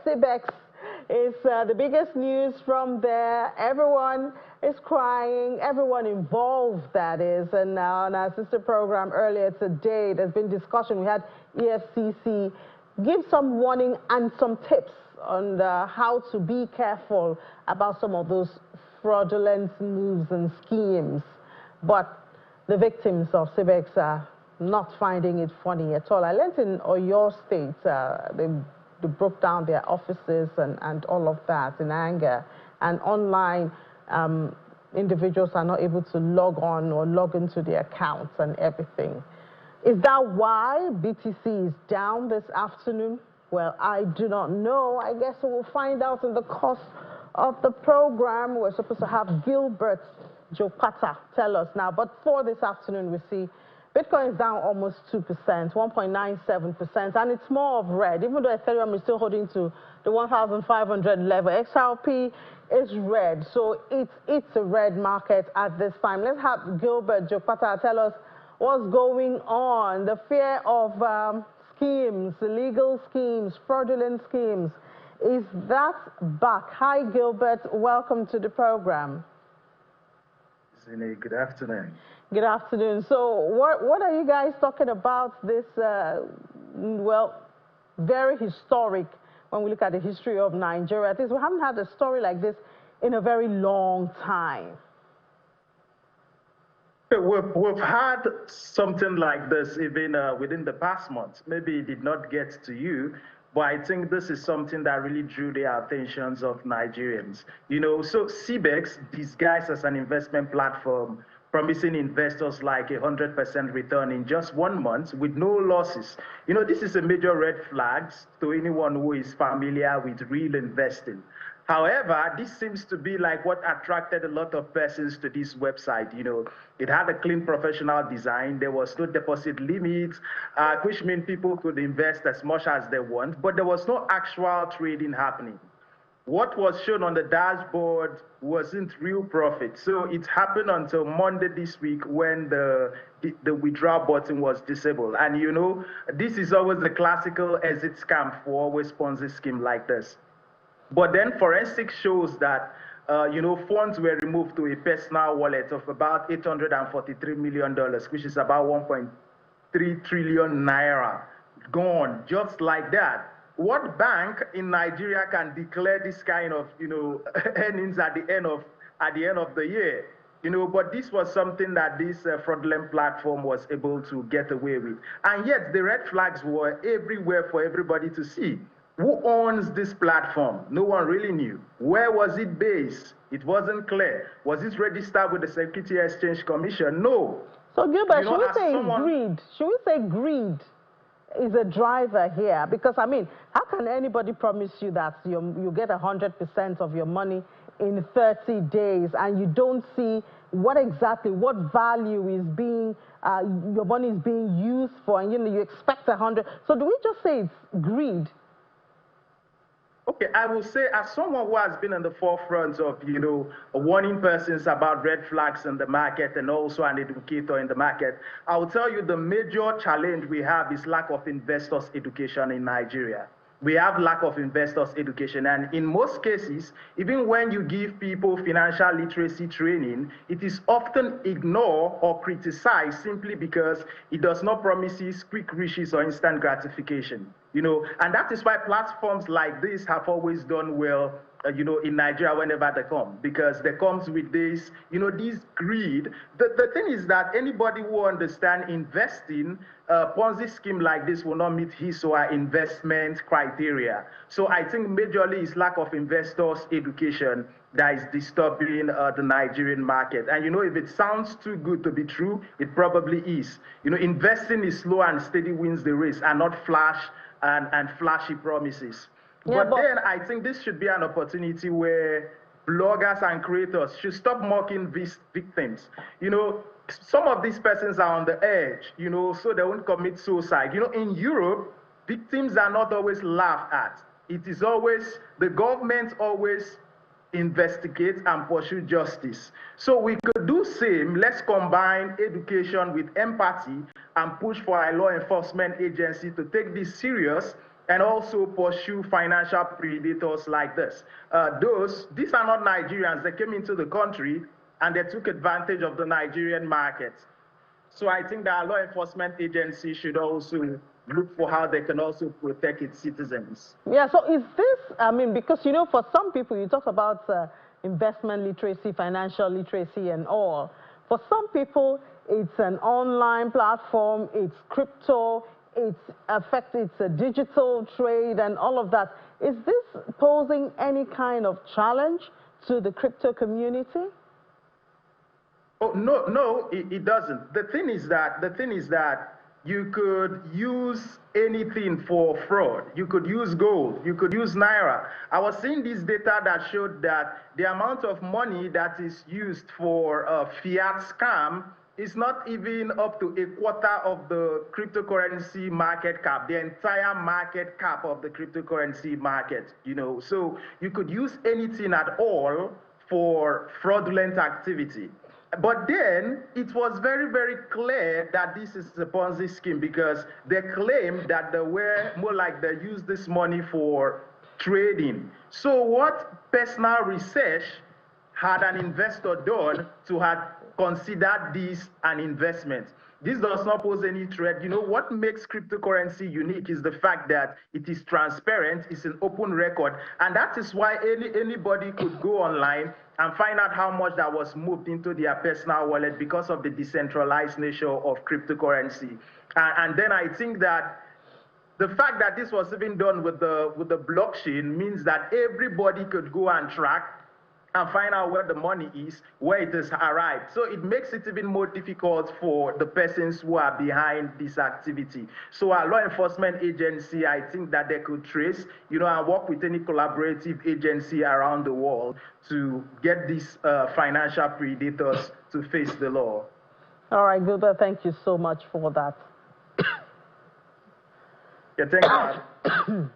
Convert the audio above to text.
CBEX is the biggest news from there. Everyone is crying, everyone involved, that is. And now on our sister program earlier today, there's been discussion. We had EFCC give some warning and some tips on how to be careful about some of those fraudulent moves and schemes. But the victims of CBEX are not finding it funny at all. I learned in Oyo State, they broke down their offices and all of that in anger. And online, individuals are not able to log on or log into their accounts and everything. Is that why BTC is down this afternoon? Well, I do not know. I guess we will find out in the course of the program. We're supposed to have Gilbert Jopata tell us now. But for this afternoon, we see Bitcoin is down almost 2%, 1.97%, and it's more of red. Even though Ethereum is still holding to the 1,500 level, XRP is red. So it's a red market at this time. Let's have Gilbert Jopata tell us what's going on. The fear of schemes, illegal schemes, fraudulent schemes, is that back? Hi, Gilbert. Welcome to the program. Good afternoon. Good afternoon. So what are you guys talking about this, well, very historic, when we look at the history of Nigeria? At least we haven't had a story like this in a very long time. We've had something like this even within the past month. Maybe it did not get to you, but I think this is something that really drew the attentions of Nigerians. You know, so CBEX, disguised as an investment platform, promising investors like 100% return in just 1 month with no losses. You know, this is a major red flag to anyone who is familiar with real investing. However, this seems to be like what attracted a lot of persons to this website. You know, it had a clean professional design. There was no deposit limit, which means people could invest as much as they want, but there was no actual trading happening. What was shown on the dashboard wasn't real profit. So it happened until Monday this week when the withdrawal button was disabled. And you know, this is always the classical exit scam for always Ponzi scheme like this. But then forensics shows that, you know, funds were removed to a personal wallet of about $843 million, which is about 1.3 trillion naira, gone just like that. What bank in Nigeria can declare this kind of, you know, earnings at the end of the year? You know, but this was something that this fraudulent platform was able to get away with. And yet the red flags were everywhere for everybody to see. Who owns this platform? No one really knew. Where was it based? It wasn't clear. Was it registered with the Securities Exchange Commission? No. So Gilbert, should we say greed? Should we say greed is a driver here? Because, I mean, how can anybody promise you that you get 100% of your money in 30 days and you don't see what value is being, your money is being used for, and you know, you expect 100. So do we just say it's greed? Okay, I will say, as someone who has been in the forefront of, you know, warning persons about red flags in the market and also an educator in the market, I will tell you the major challenge we have is lack of investors' education in Nigeria. We have lack of investors' education, and in most cases, even when you give people financial literacy training, it is often ignored or criticized simply because it does not promise quick riches or instant gratification. You know, and that is why platforms like this have always done well, you know, in Nigeria whenever they come, because they comes with this, you know, this greed. The thing is that anybody who understands investing, Ponzi scheme like this will not meet his or her investment criteria. So I think majorly it's lack of investors' education that is disturbing the Nigerian market. And you know, if it sounds too good to be true, it probably is. You know, investing is slow and steady wins the race, and not flash and flashy promises. Yeah, but then I think this should be an opportunity where bloggers and creators should stop mocking these victims. You know, some of these persons are on the edge, you know, so they won't commit suicide. You know, in Europe, victims are not always laughed at. It is always, the government always investigates and pursue justice. So we could do same. Let's combine education with empathy and push for our law enforcement agency to take this serious and also pursue financial predators like this. These are not Nigerians. They came into the country and they took advantage of the Nigerian market. So I think that our law enforcement agency should also look for how they can also protect its citizens. Yeah, so is this, I mean, because, you know, for some people, you talk about investment literacy, financial literacy and all. For some people, it's an online platform, it's crypto, it's a digital trade and all of that. Is this posing any kind of challenge to the crypto community? Oh, no, it doesn't. The thing is that you could use anything for fraud. You could use gold. You could use naira. I was seeing this data that showed that the amount of money that is used for fiat scam is not even up to a quarter of the cryptocurrency market cap, the entire market cap of the cryptocurrency market, you know. So you could use anything at all for fraudulent activity. But then it was very, very clear that this is a Ponzi scheme because they claimed that they were more like they used this money for trading. So what personal research had an investor done to have considered this an investment? This does not pose any threat. You know, what makes cryptocurrency unique is the fact that it is transparent, it's an open record, and that is why anybody could go online and find out how much that was moved into their personal wallet because of the decentralized nature of cryptocurrency. And then I think that the fact that this was even done with the blockchain means that everybody could go and track and find out where the money is, where it has arrived. So it makes it even more difficult for the persons who are behind this activity. So our law enforcement agency, I think that they could trace, you know, and work with any collaborative agency around the world to get these financial predators to face the law. All right, Gilbert, thank you so much for that. Yeah, thank you.